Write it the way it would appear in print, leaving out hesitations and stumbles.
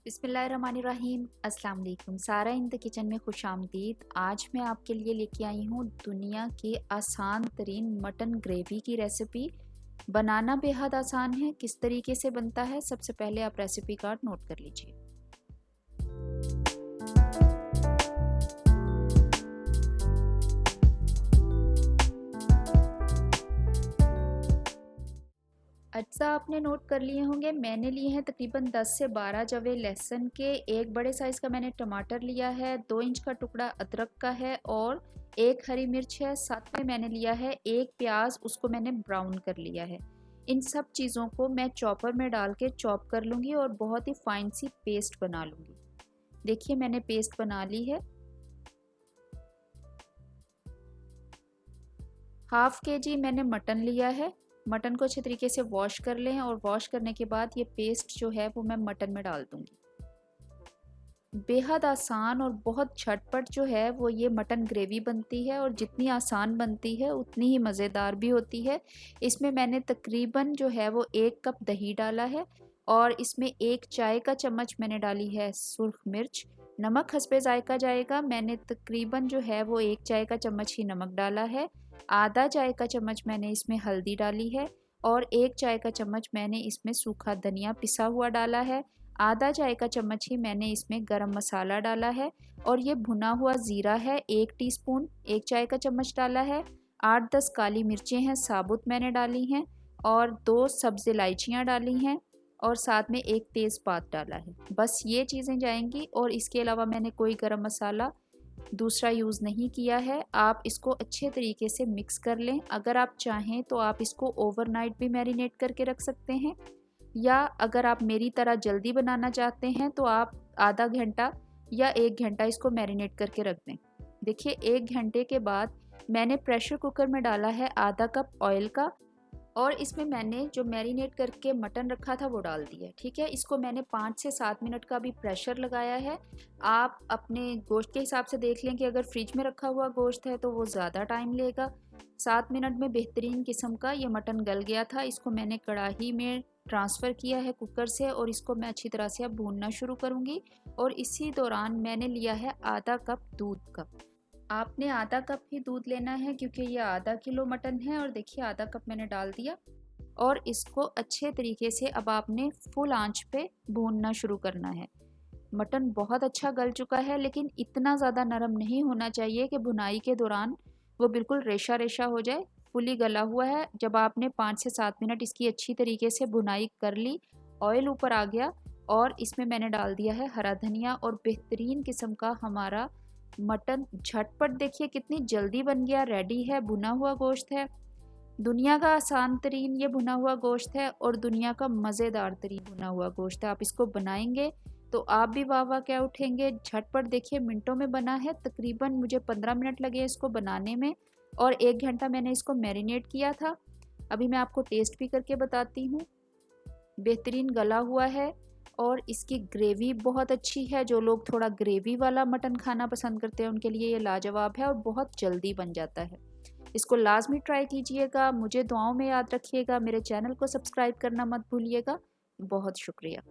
बिस्मिल्लाहिर्रहमानिर्रहीम। अस्सलाम वालेकुम। सारा इन द किचन में खुशामदीद। आज मैं आपके लिए लेके आई हूँ दुनिया की आसान तरीन मटन ग्रेवी की रेसिपी। बनाना बेहद आसान है। किस तरीके से बनता है, सबसे पहले आप रेसिपी कार्ड नोट कर लीजिए। अज्जा आपने नोट कर लिए होंगे। मैंने लिए हैं तकरीबन 10 से 12 जवे लहसुन के, एक बड़े साइज़ का मैंने टमाटर लिया है, 2 इंच का टुकड़ा अदरक का है और एक हरी मिर्च है। साथ में मैंने लिया है एक प्याज, उसको मैंने ब्राउन कर लिया है। इन सब चीज़ों को मैं चॉपर में डाल के चॉप कर लूँगी और बहुत ही फाइन सी पेस्ट बना लूँगी। देखिए मैंने पेस्ट बना ली है। हाफ केजी मैंने मटन लिया है। मटन को अच्छे तरीके से वॉश कर लें और वॉश करने के बाद ये पेस्ट जो है वो मैं मटन में डाल दूंगी। बेहद आसान और बहुत झटपट जो है वो ये मटन ग्रेवी बनती है और जितनी आसान बनती है उतनी ही मज़ेदार भी होती है। इसमें मैंने तकरीबन जो है वो 1 कप दही डाला है और इसमें 1 चाय का चम्मच मैंने डाली है सुर्ख मिर्च। नमक हस्बे जायका जाएगा। मैंने तकरीबन जो है वो 1 चाय का चम्मच ही नमक डाला है। आधा चाय का चम्मच मैंने इसमें हल्दी डाली है और 1 चाय का चम्मच मैंने इसमें सूखा धनिया पिसा हुआ डाला है। आधा चाय का चम्मच ही मैंने इसमें गरम मसाला डाला है और ये भुना हुआ ज़ीरा है 1 टीस्पून, 1 चाय का चम्मच डाला है। 8-10 काली मिर्चें हैं साबुत मैंने डाली हैं और 2 सब्ज़ इलायचियाँ डाली हैं और साथ में 1 तेज़पात डाला है। बस ये चीज़ें जाएंगी और इसके अलावा मैंने कोई गरम मसाला दूसरा यूज़ नहीं किया है। आप इसको अच्छे तरीके से मिक्स कर लें। अगर आप चाहें तो आप इसको ओवरनाइट भी मैरिनेट करके रख सकते हैं या अगर आप मेरी तरह जल्दी बनाना चाहते हैं तो आप आधा घंटा या 1 घंटा इसको मैरिनेट करके रख दें। देखिए 1 घंटे के बाद मैंने प्रेशर कुकर में डाला है आधा कप ऑयल का और इसमें मैंने जो मैरिनेट करके मटन रखा था वो डाल दिया। ठीक है, इसको मैंने 5 से 7 मिनट का भी प्रेशर लगाया है। आप अपने गोश्त के हिसाब से देख लें कि अगर फ्रिज में रखा हुआ गोश्त है तो वो ज़्यादा टाइम लेगा। 7 मिनट में बेहतरीन किस्म का ये मटन गल गया था। इसको मैंने कढ़ाई में ट्रांसफ़र किया है कुकर से और इसको मैं अच्छी तरह से अब भूनना शुरू करूँगी और इसी दौरान मैंने लिया है आधा कप दूध का। आपने आधा कप ही दूध लेना है क्योंकि ये आधा किलो मटन है और देखिए आधा कप मैंने डाल दिया और इसको अच्छे तरीके से अब आपने फुल आंच पे भूनना शुरू करना है। मटन बहुत अच्छा गल चुका है लेकिन इतना ज़्यादा नरम नहीं होना चाहिए कि भुनाई के दौरान वो बिल्कुल रेशा रेशा हो जाए। फुली गला हुआ है। जब आपने 5 से 7 मिनट इसकी अच्छी तरीके से भुनाई कर ली, ऑयल ऊपर आ गया और इसमें मैंने डाल दिया है हरा धनिया और बेहतरीन किस्म का हमारा मटन झटपट देखिए कितनी जल्दी बन गया, रेडी है। भुना हुआ गोश्त है, दुनिया का आसान तरीन ये भुना हुआ गोश्त है और दुनिया का मज़ेदार तरीन भुना हुआ गोश्त है। आप इसको बनाएंगे तो आप भी वाह वाह क्या उठेंगे। झटपट देखिए मिनटों में बना है। तकरीबन मुझे 15 मिनट लगे इसको बनाने में और 1 घंटा मैंने इसको मैरिनेट किया था। अभी मैं आपको टेस्ट भी करके बताती हूँ। बेहतरीन गला हुआ है और इसकी ग्रेवी बहुत अच्छी है। जो लोग थोड़ा ग्रेवी वाला मटन खाना पसंद करते हैं उनके लिए ये लाजवाब है और बहुत जल्दी बन जाता है। इसको लाजमी ट्राई कीजिएगा। मुझे दुआओं में याद रखिएगा। मेरे चैनल को सब्सक्राइब करना मत भूलिएगा। बहुत शुक्रिया।